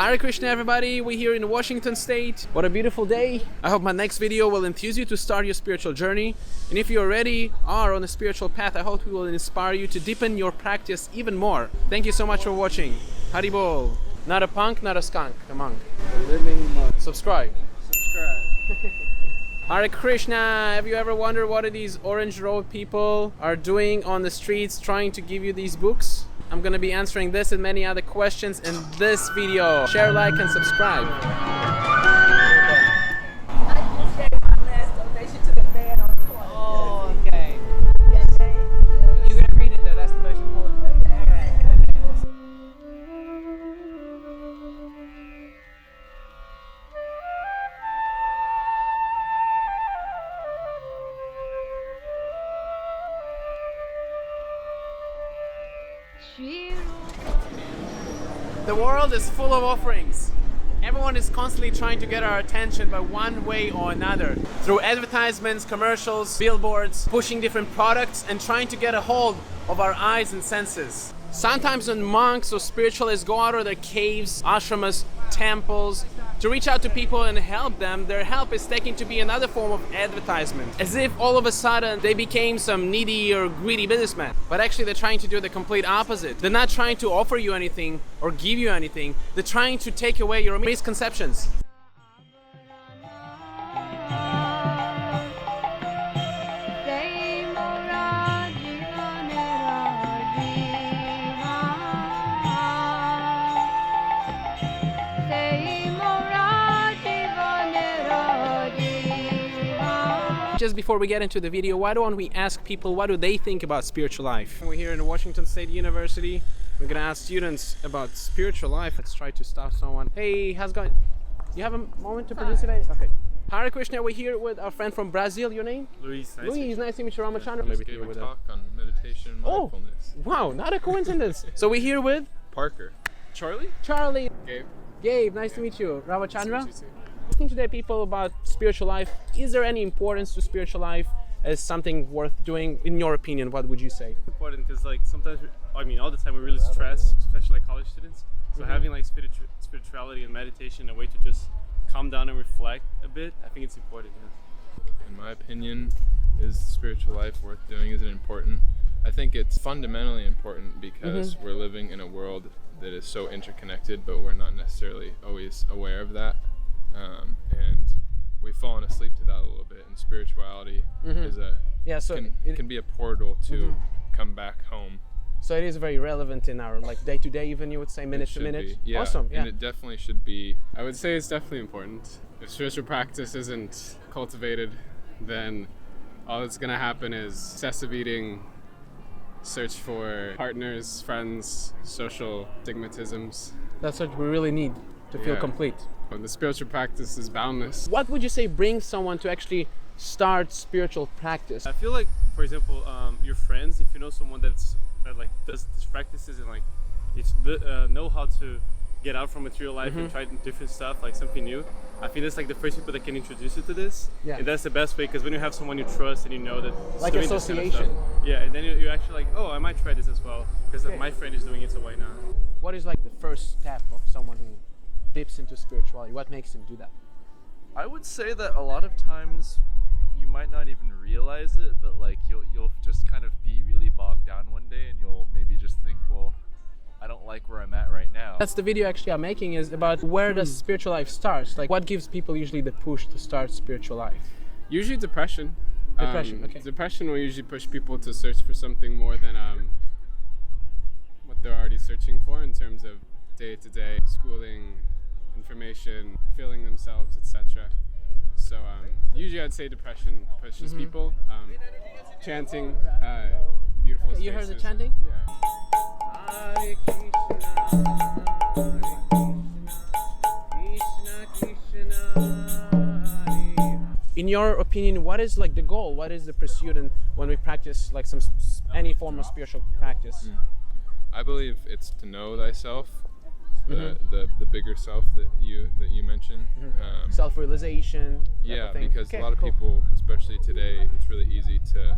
Hare Krishna everybody, we're here in Washington State. What a beautiful day. I hope my next video will enthuse you to start your spiritual journey. And if you already are on a spiritual path, I hope it will inspire you to deepen your practice even more. Thank you so much for watching. Hari Bol. Not a punk, not a skunk, a monk. Subscribe. Hare Krishna. Have you ever wondered what these orange robe people are doing on the streets trying to give you these books? I'm gonna be answering this and many other questions in this video. Share, like, and subscribe. I just gave my last donation to the man on the corner. Oh, okay. Yeah, Jay. You're gonna read it though, that's the most important thing. The world is full of offerings. Everyone is constantly trying to get our attention by one way or another. Through advertisements, commercials, billboards, pushing different products and trying to get a hold of our eyes and senses. Sometimes when monks or spiritualists go out of their caves, ashramas, temples, to reach out to people and help them, their help is taken to be another form of advertisement. As if all of a sudden they became some needy or greedy businessman. But actually they're trying to do the complete opposite. They're not trying to offer you anything or give you anything. They're trying to take away your misconceptions. Just before we get into the video, why don't we ask people what do they think about spiritual life? We're here in Washington State University. We're gonna ask students about spiritual life. Let's try to stop someone. Hey, how's it going? You have a moment to participate? Okay. Hare Krishna, we're here with our friend from Brazil. Your name? Luis, Nice to meet you. Ramachandra. I just gave a talk on meditation and mindfulness. Wow, not a coincidence. So we're here with? Parker. Charlie? Charlie. Gabe, nice to meet you. Ramachandra. Nice to meet you too. Asking today people about spiritual life. Is there any importance to spiritual life as something worth doing? In your opinion, what would you say? It's important because like sometimes, all the time we're really stressed, especially like college students. So having like spirituality and meditation, a way to just calm down and reflect a bit, I think it's important. Yeah. In my opinion, is spiritual life worth doing? Is it important? I think it's fundamentally important because we're living in a world that is so interconnected, but we're not necessarily always aware of that. And we've fallen asleep to that a little bit, and spirituality is can be a portal to come back home. So it is very relevant in our day to day, even you would say minute to minute. Yeah. Awesome. Yeah. And it definitely should be. I would say it's definitely important. If spiritual practice isn't cultivated, then all that's going to happen is excessive eating, search for partners, friends, social stigmatisms. That's what we really need to feel complete. The spiritual practice is boundless. What would you say brings someone to actually start spiritual practice? I feel like, for example, your friends, if you know someone that does these practices and know how to get out from material life and try different stuff, like something new, I think that's like the first people that can introduce you to this. Yeah. And that's the best way, because when you have someone you trust and you know that like doing association. This kind of stuff, yeah, and then you're actually like, oh, I might try this as well because my friend is doing it, so why not? What is like the first step of someone who dips into spirituality? What makes him do that? I would say that a lot of times you might not even realize it, but like you'll just kind of be really bogged down one day and you'll maybe just think, well, I don't like where I'm at right now. That's the video actually I'm making, is about where does spiritual life starts. Like what gives people usually the push to start spiritual life? Usually depression. Okay. Depression will usually push people to search for something more than what they're already searching for in terms of day-to-day schooling, information, feeling themselves, etc. So usually I'd say depression pushes people. Chanting, beautiful spaces. You heard the chanting? Yeah. Hare Krishna, Krishna Krishna, Hare. In your opinion, what is like the goal? What is the pursuit when we practice like any form of spiritual practice? I believe it's to know thyself, the bigger self that you mentioned. Self-realization. Yeah, because a lot of people, especially today, it's really easy to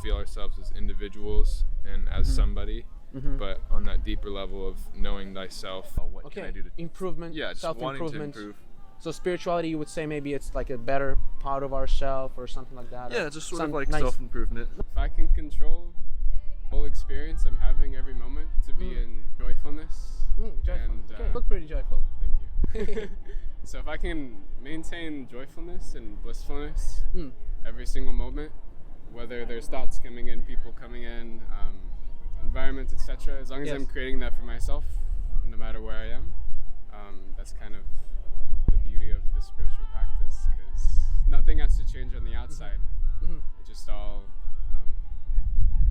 feel ourselves as individuals and as somebody, but on that deeper level of knowing thyself. What can I do to improvement, yeah, just wanting to self-improvement. improve. So spirituality, you would say maybe it's like a better part of ourself or something like that. Yeah, or just sort some of like nice- self-improvement. If I can control the whole experience I'm having every moment to be in joyfulness, joyful. and Okay, look pretty joyful. thank you. So if I can maintain joyfulness and blissfulness every single moment, whether there's thoughts coming in, people coming in, environment, etc., as long as Yes. I'm creating that for myself, no matter where I am, that's kind of the beauty of the spiritual practice, because nothing has to change on the outside. It just all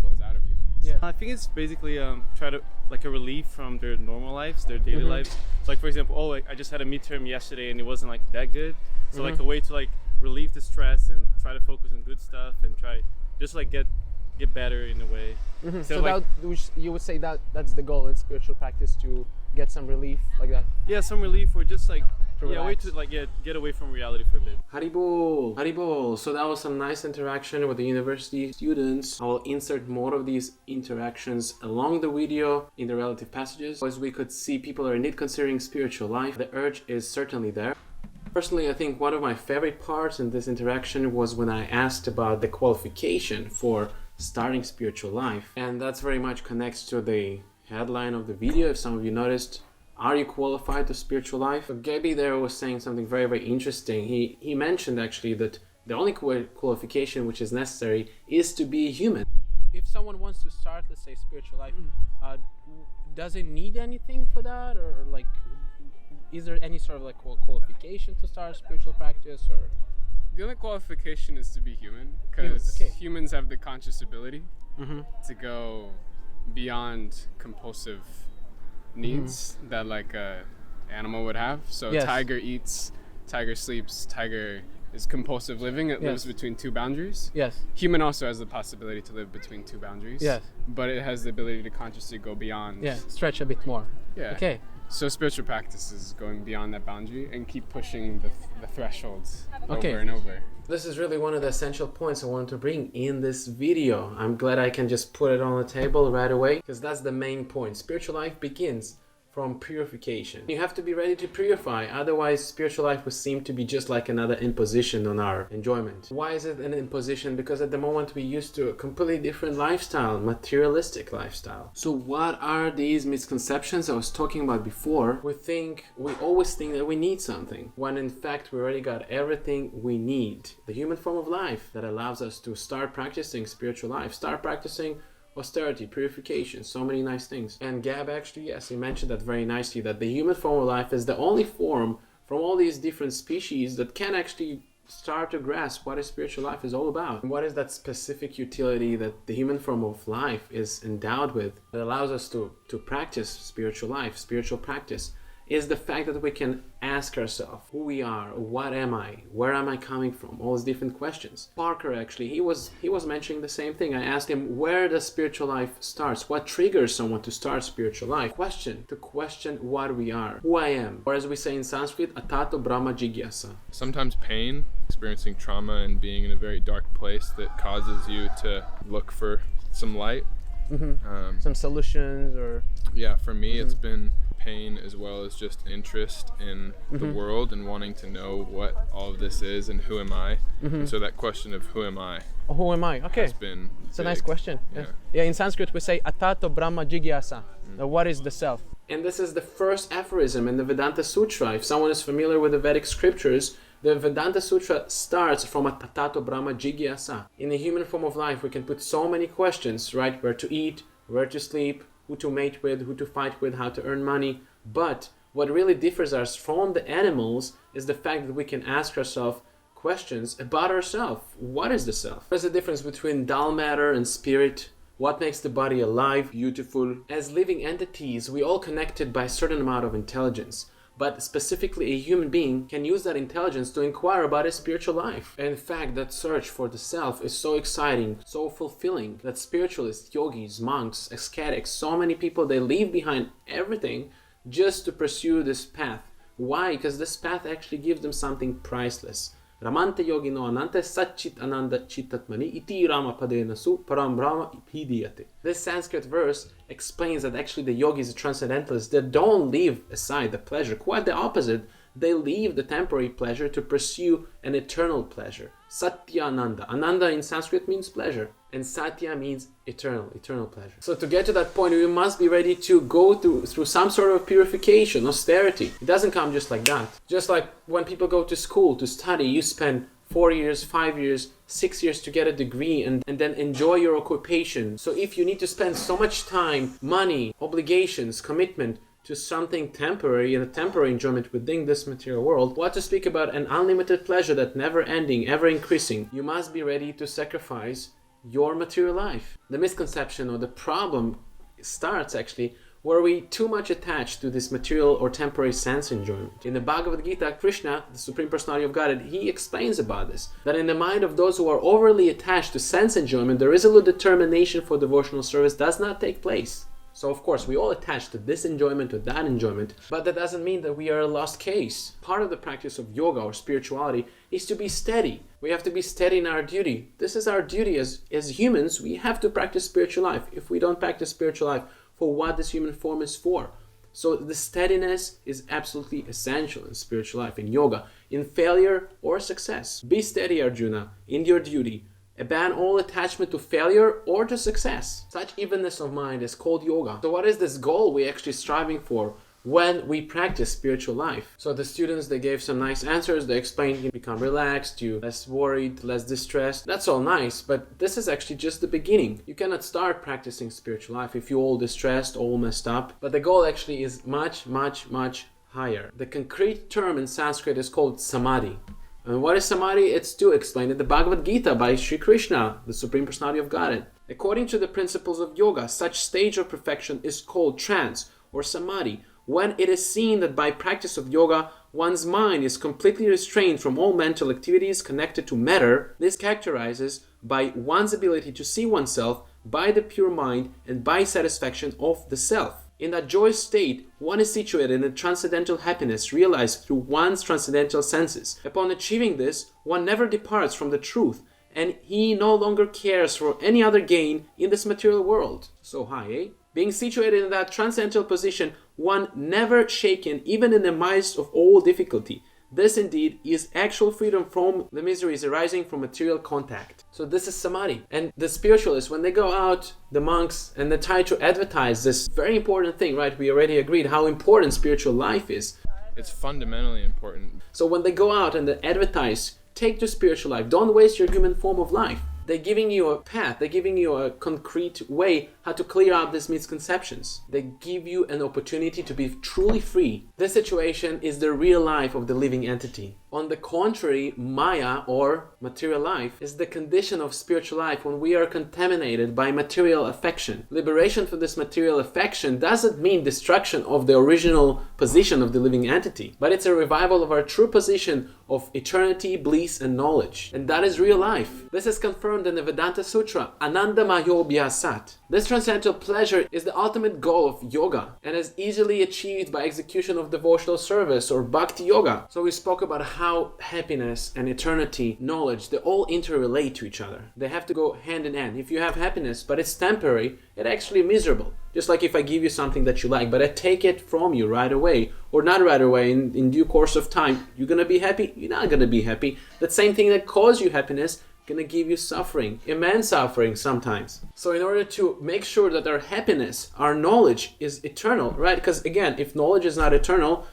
flows out of you. Yeah. I think it's basically try to like a relief from their normal lives, their daily lives. So like for example, I just had a midterm yesterday and it wasn't like that good. So like a way to like relieve the stress and try to focus on good stuff and try just like get better in a way. Instead So of, like, you would say that that's the goal in spiritual practice, to get some relief like that. yeah, some relief or just like To way relax. to like get away from reality for a bit. Haribol, Haribol. So that was some nice interaction with the university students. I will insert more of these interactions along the video in the relative passages. As we could see, people are indeed considering spiritual life. The urge is certainly there. Personally, I think one of my favorite parts in this interaction was when I asked about the qualification for starting spiritual life. And that's very much connects to the headline of the video, if some of you noticed. Are you qualified to spiritual life? So Gaby there was saying something very, very interesting. He mentioned actually that the only qualification which is necessary is to be human. If someone wants to start, let's say, spiritual life, does it need anything for that? Or like, is there any sort of like qualification to start spiritual practice? Or The only qualification is to be human, because okay. humans have the conscious ability to go beyond compulsive needs that like a animal would have. So Yes. tiger eats, tiger sleeps, tiger is compulsive living. It lives Yes. between two boundaries. yes, Human also has the possibility to live between two boundaries. Yes. But it has the ability to consciously go beyond. yeah, stretch a bit more. Yeah. Okay. So spiritual practice is going beyond that boundary and keep pushing the thresholds Okay. over and over. This is really one of the essential points I wanted to bring in this video. I'm glad I can just put it on the table right away, because that's the main point. Spiritual life begins from purification. You have to be ready to purify, otherwise spiritual life will seem to be just like another imposition on our enjoyment. Why is it an imposition? Because at the moment we're used to a completely different lifestyle, materialistic lifestyle. So what are these misconceptions I was talking about before? We always think that we need something, when in fact we already got everything we need. The human form of life that allows us to start practicing spiritual life, start practicing austerity, purification, so many nice things. And Gab actually, yes, he mentioned that very nicely, that the human form of life is the only form from all these different species that can actually start to grasp what a spiritual life is all about. And what is that specific utility that the human form of life is endowed with that allows us to practice spiritual life, spiritual practice, is the fact that we can ask ourselves who we are, what am I, where am I coming from, all these different questions. Parker actually, he was mentioning the same thing. I asked him, where does spiritual life starts? What triggers someone to start spiritual life? To question what we are, who I am. Or as we say in Sanskrit, atato brahma jigyasa. Sometimes pain, experiencing trauma and being in a very dark place that causes you to look for some light. Some solutions or... Yeah, for me it's been pain as well as just interest in the world and wanting to know what all of this is and who am I. And so that question of who am I Oh, who am I? Okay. has been It's a big. nice question. Yeah, in Sanskrit we say atato brahma jigyasa. Now, what is the self? And this is the first aphorism in the Vedanta Sutra. If someone is familiar with the Vedic scriptures, the Vedanta Sutra starts from a atato brahma jigyasa. In the human form of life, we can put so many questions, right? Where to eat, where to sleep, who to mate with, who to fight with, how to earn money. But what really differs us from the animals is the fact that we can ask ourselves questions about ourselves. What is the self? There's a difference between dull matter and spirit. What makes the body alive, beautiful? As living entities, we all connected by a certain amount of intelligence. But specifically a human being can use that intelligence to inquire about his spiritual life. And in fact, that search for the self is so exciting, so fulfilling, that spiritualists, yogis, monks, ascetics, so many people, they leave behind everything just to pursue this path. Why? Because this path actually gives them something priceless. Ramante yogino anante satchit ananda chittatmani iti ramapadena su param brahma hidiyate. This Sanskrit verse explains that actually the yogis, the transcendentalists, they don't leave aside the pleasure. Quite the opposite. They leave the temporary pleasure to pursue an eternal pleasure. Satya Ananda. Ananda in Sanskrit means pleasure. And Satya means eternal pleasure. So to get to that point, we must be ready to go through some sort of purification, austerity. It doesn't come just like that. Just like when people go to school to study, you spend 4 years, 5 years, 6 years to get a degree and then enjoy your occupation. So if you need to spend so much time, money, obligations, commitment to something temporary and a temporary enjoyment within this material world, what to speak about an unlimited pleasure that never ending, ever increasing, you must be ready to sacrifice your material life. The misconception or the problem starts actually where we too much attach to this material or temporary sense enjoyment. In the Bhagavad Gita, Krishna, the Supreme Personality of Godhead, he explains about this, that in the mind of those who are overly attached to sense enjoyment, the resolute determination for devotional service does not take place. So of course, we all attach to this enjoyment, to that enjoyment, but that doesn't mean that we are a lost case. Part of the practice of yoga or spirituality is to be steady. We have to be steady in our duty. This is our duty as humans. We have to practice spiritual life. If we don't practice spiritual life, for what this human form is for. So the steadiness is absolutely essential in spiritual life, in yoga, in failure or success. Be steady, Arjuna, in your duty. Abandon all attachment to failure or to success. Such evenness of mind is called yoga. So what is this goal we're actually striving for when we practice spiritual life? So the students, they gave some nice answers. They explained you become relaxed, you less worried, less distressed. That's all nice, but this is actually just the beginning. You cannot start practicing spiritual life if you're all distressed, all messed up. But the goal actually is much, much, much higher. The concrete term in Sanskrit is called samadhi. And what is samadhi? It's to explain in the Bhagavad Gita by Sri Krishna, the Supreme Personality of Godhead. According to the principles of yoga, such stage of perfection is called trance or samadhi, when it is seen that by practice of yoga, one's mind is completely restrained from all mental activities connected to matter. This characterizes by one's ability to see oneself by the pure mind and by satisfaction of the self. In that joyous state, one is situated in a transcendental happiness realized through one's transcendental senses. Upon achieving this, one never departs from the truth, and he no longer cares for any other gain in this material world. So high, eh? Being situated in that transcendental position, one never shaken even in the midst of all difficulty. This indeed is actual freedom from the miseries arising from material contact. So this is samadhi. And the spiritualists, when they go out, the monks, and they try to advertise this very important thing, right? We already agreed how important spiritual life is. It's fundamentally important. So when they go out and they advertise, take to spiritual life, don't waste your human form of life. They're giving you a path, they're giving you a concrete way how to clear up these misconceptions. They give you an opportunity to be truly free. This situation is the real life of the living entity. On the contrary, Maya or material life is the condition of spiritual life when we are contaminated by material affection. Liberation from this material affection doesn't mean destruction of the original position of the living entity, but it's a revival of our true position of eternity, bliss, and knowledge. And that is real life. This is confirmed in the Vedanta Sutra, Ananda Mahobhyasat. This transcendental pleasure is the ultimate goal of yoga and is easily achieved by execution of devotional service or bhakti yoga. So we spoke about how happiness and eternity, knowledge, they all interrelate to each other. They have to go hand in hand. If you have happiness, but it's temporary, it's actually miserable. Just like if I give you something that you like, but I take it from you right away, or not right away, in due course of time, you're going to be happy? You're not going to be happy. That same thing that caused you happiness gonna give you suffering, immense suffering sometimes. So in order to make sure that our happiness, our knowledge is eternal, right? Because again, if knowledge is not eternal,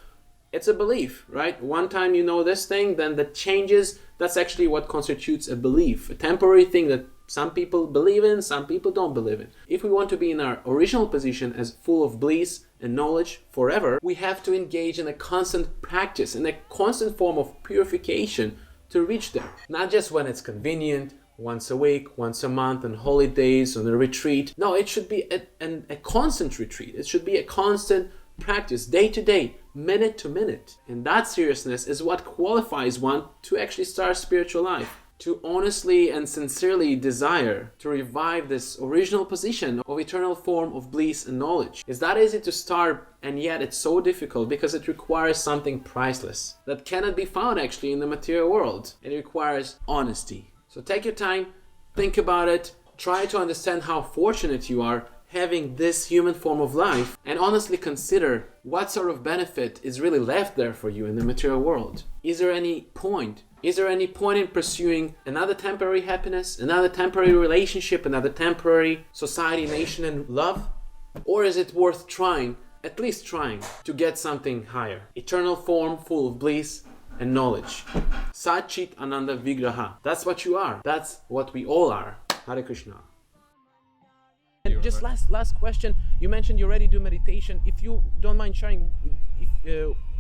it's a belief, right? One time you know this thing, then the changes, that's actually what constitutes a belief, a temporary thing that some people believe in, some people don't believe in. If we want to be in our original position as full of bliss and knowledge forever, we have to engage in a constant practice, in a constant form of purification to reach there. Not just when it's convenient, once a week, once a month, on holidays, on a retreat. No, it should be a constant retreat. It should be a constant practice, day to day, minute to minute. And that seriousness is what qualifies one to actually start spiritual life. to honestly and sincerely desire to revive this original position of eternal form of bliss and knowledge. It's that easy to start, and yet it's so difficult because it requires something priceless that cannot be found actually in the material world. It requires honesty. So take your time, think about it, try to understand how fortunate you are having this human form of life, and honestly consider what sort of benefit is really left there for you in the material world. Is there any point? Is there any point in pursuing another temporary happiness, another temporary relationship, another temporary society, nation, and love? Or is it worth trying, at least trying, to get something higher? Eternal form full of bliss and knowledge. Sat Chit Ananda Vigraha. That's what you are. That's what we all are. Hare Krishna. And just last question. You mentioned you already do meditation. If you don't mind sharing,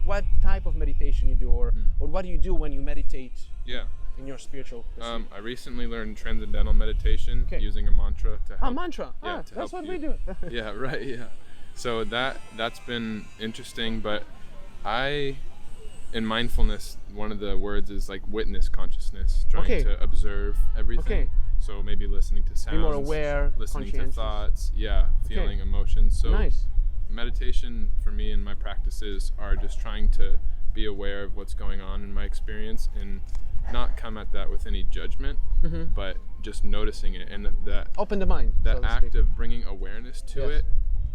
what type of meditation you do, or what do you do when you meditate? Yeah. In your spiritual pursuit? I recently learned transcendental meditation using a mantra to help. Mantra. Yeah, That's what you. we do. Yeah, right. Yeah. So that's been interesting, but in mindfulness, one of the words is like witness consciousness, trying to observe everything. Okay. So maybe listening to sounds, Be more aware, listening to conscientious. thoughts, feeling emotions. So Nice. meditation for me and my practices are just trying to be aware of what's going on in my experience and not come at that with any judgment, but just noticing it, and that Open the mind. that so to act speak. of bringing awareness to Yes.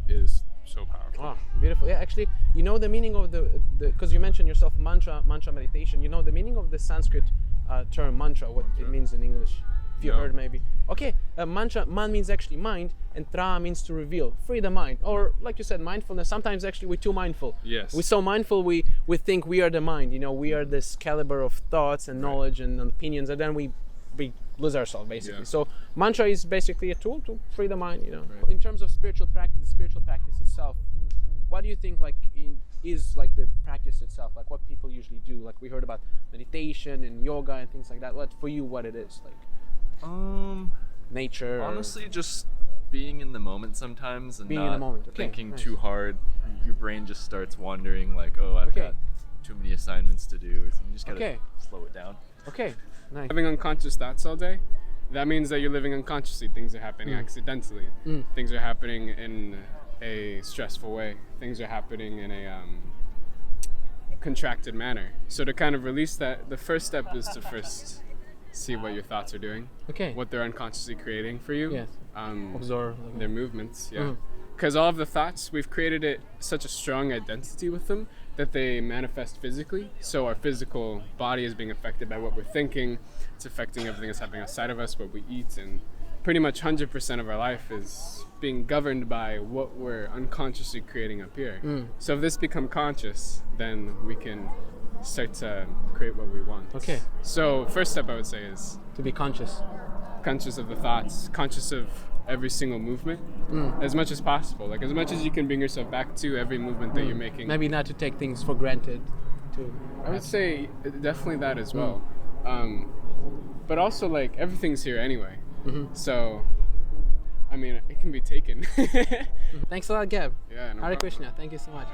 it is so powerful. Ah, beautiful. Yeah, actually, you know the meaning of the because you mentioned yourself mantra meditation. You know the meaning of the Sanskrit term mantra, what it means in English. If you No. heard maybe. Okay, mantra, man means actually mind, and tra means to reveal, free the mind. Or like you said, mindfulness. Sometimes actually we're too mindful. Yes. We're so mindful we think we are the mind. You know, we are this caliber of thoughts and knowledge and opinions, and then we lose ourselves basically. Yeah. So mantra is basically a tool to free the mind. You know. Right. In terms of spiritual practice, the spiritual practice itself, what do you think is like the practice itself? Like what people usually do? Like we heard about meditation and yoga and things like that. What for you? What it is like? Nature. Honestly, just being in the moment sometimes and Being in not the moment. Okay, thinking nice. too hard. Your brain just starts wandering like, oh, I've got too many assignments to do. So you just gotta slow it down. Okay, nice. Having unconscious thoughts all day, that means that you're living unconsciously. Things are happening accidentally. Things are happening in a stressful way. Things are happening in a contracted manner. So to kind of release that, the first step is to first see what your thoughts are doing, what they're unconsciously creating for you. Yes. Observe their movements. Because all of the thoughts, we've created such a strong identity with them that they manifest physically. So our physical body is being affected by what we're thinking. It's affecting everything that's happening outside of us, what we eat, and pretty much 100% of our life is being governed by what we're unconsciously creating up here. So if this become conscious, then we can start to create what we want. Okay. So first step I would say is to be conscious of the thoughts, conscious of every single movement, as much as possible. Like as much as you can bring yourself back to every movement that you're making. Maybe not to take things for granted too. I would say definitely that as well. But also like everything's here anyway. So I mean it can be taken. Thanks a lot, Gab. Yeah, no Hare problem. Krishna. Thank you so much.